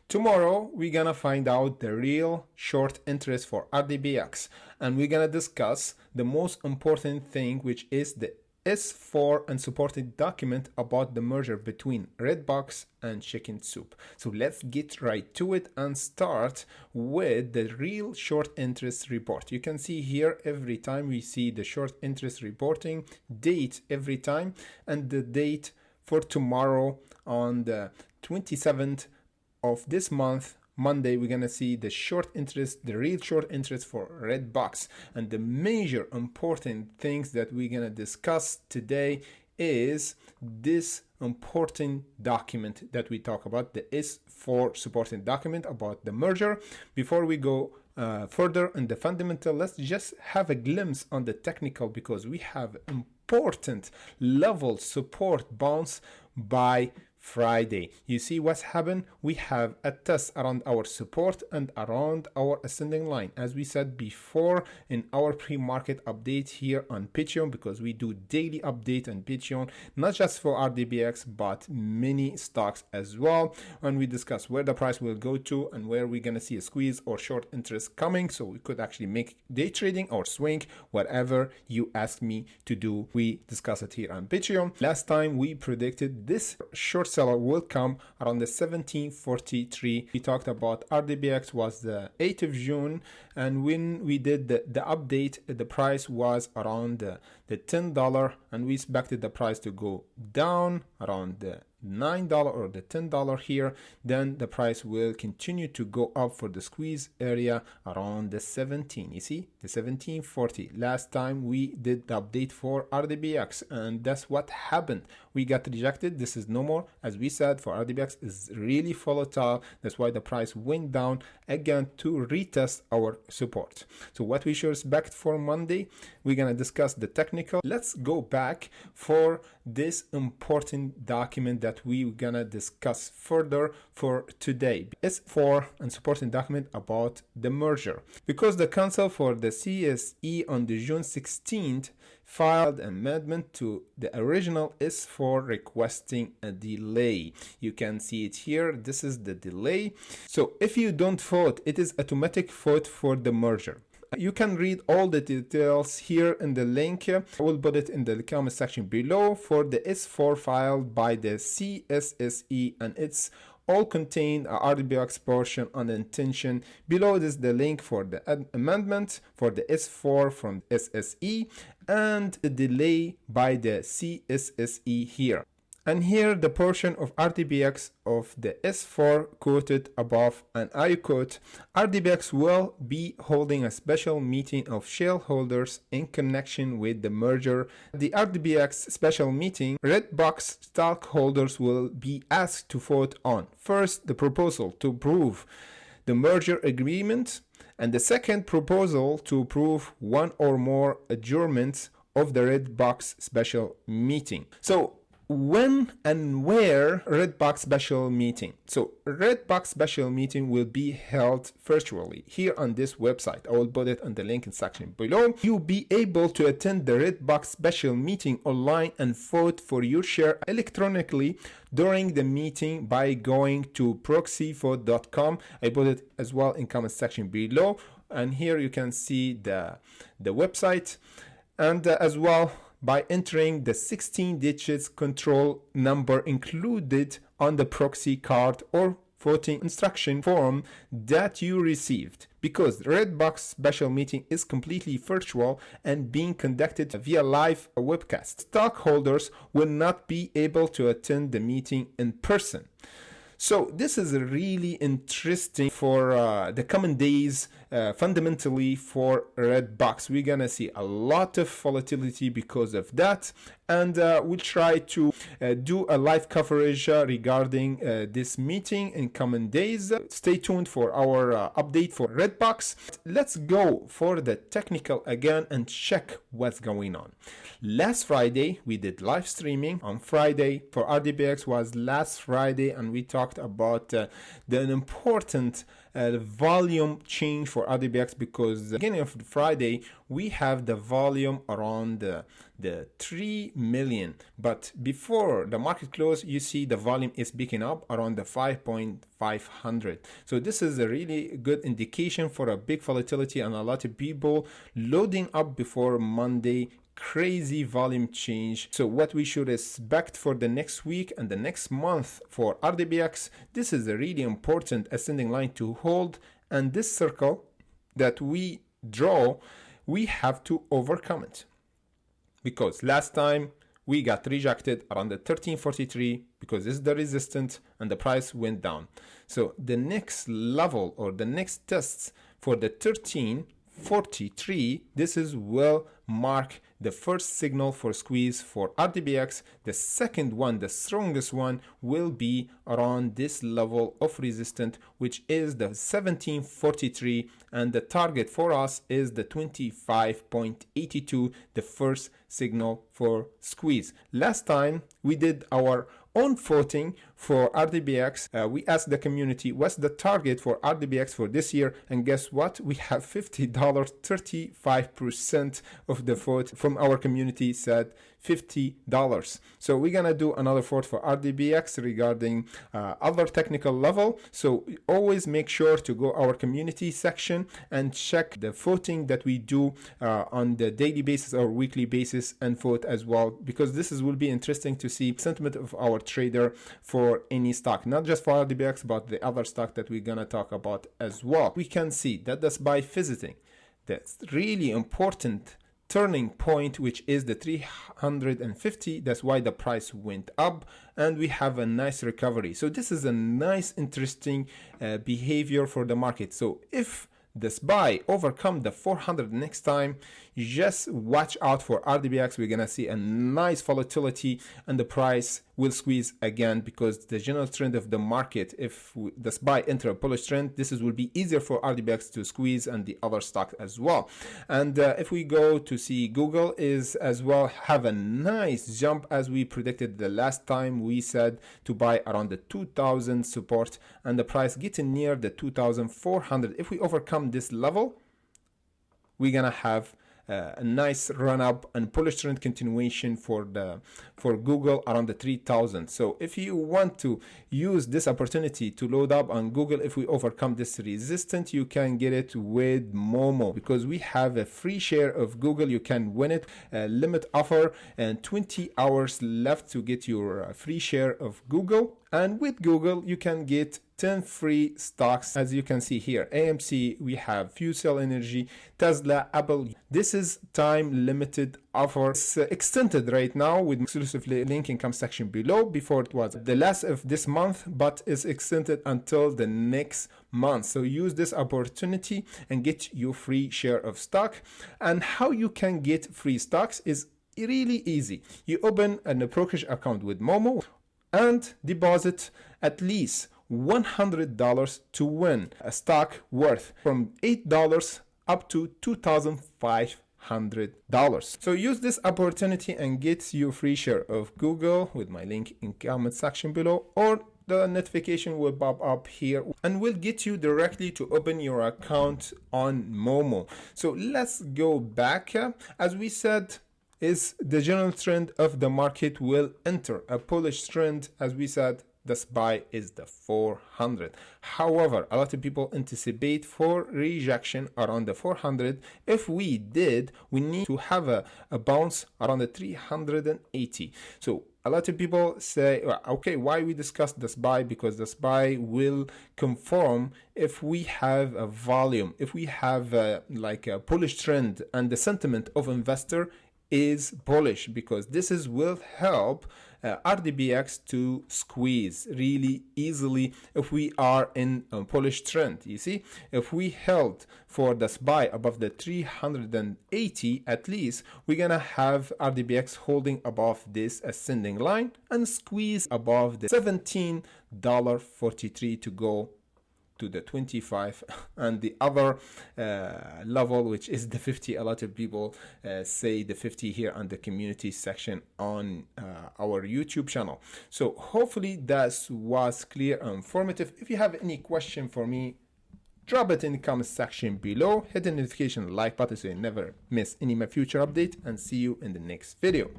Tomorrow, we're gonna find out the real short interest for RDBX, and we're gonna discuss the most important thing, which is the S4 and supported document about the merger between Redbox and Chicken Soup. So let's get right to it and start with the real short interest report. You can see here every time we see the short interest reporting date every time, and the date for tomorrow on the 27th of this month, Monday, we're gonna see the short interest, the real short interest for Redbox. And the major important things that we're gonna discuss today is this important document that we talk about, the S4 supporting document about the merger. Before we go further in the fundamental, let's just have a glimpse on the technical, because we have important level support bounce by Friday. You see what's happened? We have a test around our support and around our ascending line, as we said before in our pre-market update here on Patreon, because we do daily update on Patreon, not just for RDBX but many stocks as well, and we discuss where the price will go to and where we're gonna see a squeeze or short interest coming, so we could actually make day trading or swing, whatever you ask me to do. We discuss it here on Patreon. Last time we predicted this short seller will come around the 1743. We talked about RDBX was the 8th of June, and when we did the update, the price was around the $10, and we expected the price to go down around the $9 or the $10 here. Then the price will continue to go up for the squeeze area around the 17. You see the 1740. Last time we did the update for RDBX, and that's what happened. We got rejected. This is no more. As we said, for RDBX is really volatile. That's why the price went down again to retest our support. So what we should expect for Monday, we're gonna discuss the technical. Let's go back for this important document that we're gonna discuss further for today. S4 and supporting document about the merger, because the council for the CSSE on the June 16th filed amendment to the original S4 requesting a delay. You can see it here. This is the delay. So if you don't vote, it is automatic vote for the merger. You can read all the details here in the link. I will put it in the comment section below for the S4 filed by the CSSE, and it's all contained a RDBX portion on the intention. Below is the link for the amendment for the S4 from SSE and the delay by the CSSE here. And here the portion of RDBX of the S4 quoted above, and I quote, RDBX will be holding a special meeting of shareholders in connection with the merger. The RDBX special meeting, Redbox stockholders will be asked to vote on, first, the proposal to approve the merger agreement, and the second proposal to approve one or more adjournments of the Redbox special meeting. So when and where Redbox special meeting? So Redbox special meeting will be held virtually here on this website. I will put it on the link in section below. You'll be able to attend the Redbox special meeting online and vote for your share electronically during the meeting by going to proxyvote.com. I put it as well in comment section below, and here you can see the website, and as well by entering the 16 digits control number included on the proxy card or voting instruction form that you received, because Redbox special meeting is completely virtual and being conducted via live webcast. Stockholders will not be able to attend the meeting in person. So this is really interesting for the coming days, fundamentally for Redbox. We're gonna see a lot of volatility because of that, and we'll try to do a live coverage regarding this meeting in coming days. Stay tuned for our update for Redbox. Let's go for the technical again and check what's going on. Last Friday we did live streaming. On Friday for RDBX was last Friday, and we talked about the important volume change for for RDBX because at the beginning of Friday we have the volume around the 3 million, but before the market close you see the volume is picking up around the 5.500. So this is a really good indication for a big volatility and a lot of people loading up before Monday. Crazy volume change. So what we should expect for the next week and the next month for RDBX, this is a really important ascending line to hold, and this circle that we draw, we have to overcome it, because last time we got rejected around the 1343 because this is the resistance and the price went down. So the next level or the next tests for the 1343, this is will mark the first signal for squeeze for RDBX. The second one, the strongest one, will be around this level of resistance, which is the 1743, and the target for us is the 25.82, the first signal for squeeze. Last time we did our own voting for RDBX. We asked the community what's the target for RDBX for this year, and guess what? We have $50. 35% of the vote from our community said $50. So we're gonna do another vote for RDBX regarding other technical level. So always make sure to go our community section and check the voting that we do on the daily basis or weekly basis, and vote as well, because this will be interesting to see sentiment of our trader for any stock, not just for RDBX but the other stock that we're gonna talk about as well. We can see that that's by visiting that's really important turning point, which is the 350. That's why the price went up, and we have a nice recovery. So this is a nice interesting behavior for the market. So if the SPY overcome the 400 next time, just watch out for RDBX. We're gonna see a nice volatility and the price will squeeze again, because the general trend of the market, if the SPY enter a bullish trend, this will be easier for RDBX to squeeze and the other stock as well. And if we go to see Google is as well have a nice jump, as we predicted the last time. We said to buy around the 2000 support and the price getting near the 2400. If we overcome this level, we're gonna have a nice run up and bullish trend continuation for Google around the 3000. So if you want to use this opportunity to load up on Google, if we overcome this resistance, you can get it with Momo, because we have a free share of Google. You can win it, limit offer, and 20 hours left to get your free share of Google. And with Google you can get 10 free stocks, as you can see here. AMC, we have Fuel Energy, Tesla, Apple. This is time limited offer. It's extended right now with exclusively link in comment section below. Before it was the last of this month, but is extended until the next month. So use this opportunity and get your free share of stock. And how you can get free stocks is really easy. You open a brokerage account with Momo and deposit at least $100 to win a stock worth from $8 up to $2,500. So use this opportunity and get your free share of Google with my link in comment section below, or the notification will pop up here and will get you directly to open your account on Momo. So let's go back. As we said, is the general trend of the market will enter a bullish trend. As we said, the SPY is the 400. However, a lot of people anticipate for rejection around the 400. If we did, we need to have a bounce around the 380. So a lot of people say, okay, why we discuss the SPY? Because the SPY will conform if we have a volume, if we have like a bullish trend and the sentiment of investor is bullish, because this will help RDBX to squeeze really easily if we are in a bullish trend. You see, if we held for the SPY above the 380 at least, we're gonna have RDBX holding above this ascending line and squeeze above the $17.43 to go to the 25 and the other level, which is the 50. A lot of people say the 50 here on the community section on our YouTube channel. So hopefully that was clear and informative. If you have any question for me, Drop it in the comment section below, hit the notification like button so you never miss any of my future updates, and see you in the next video.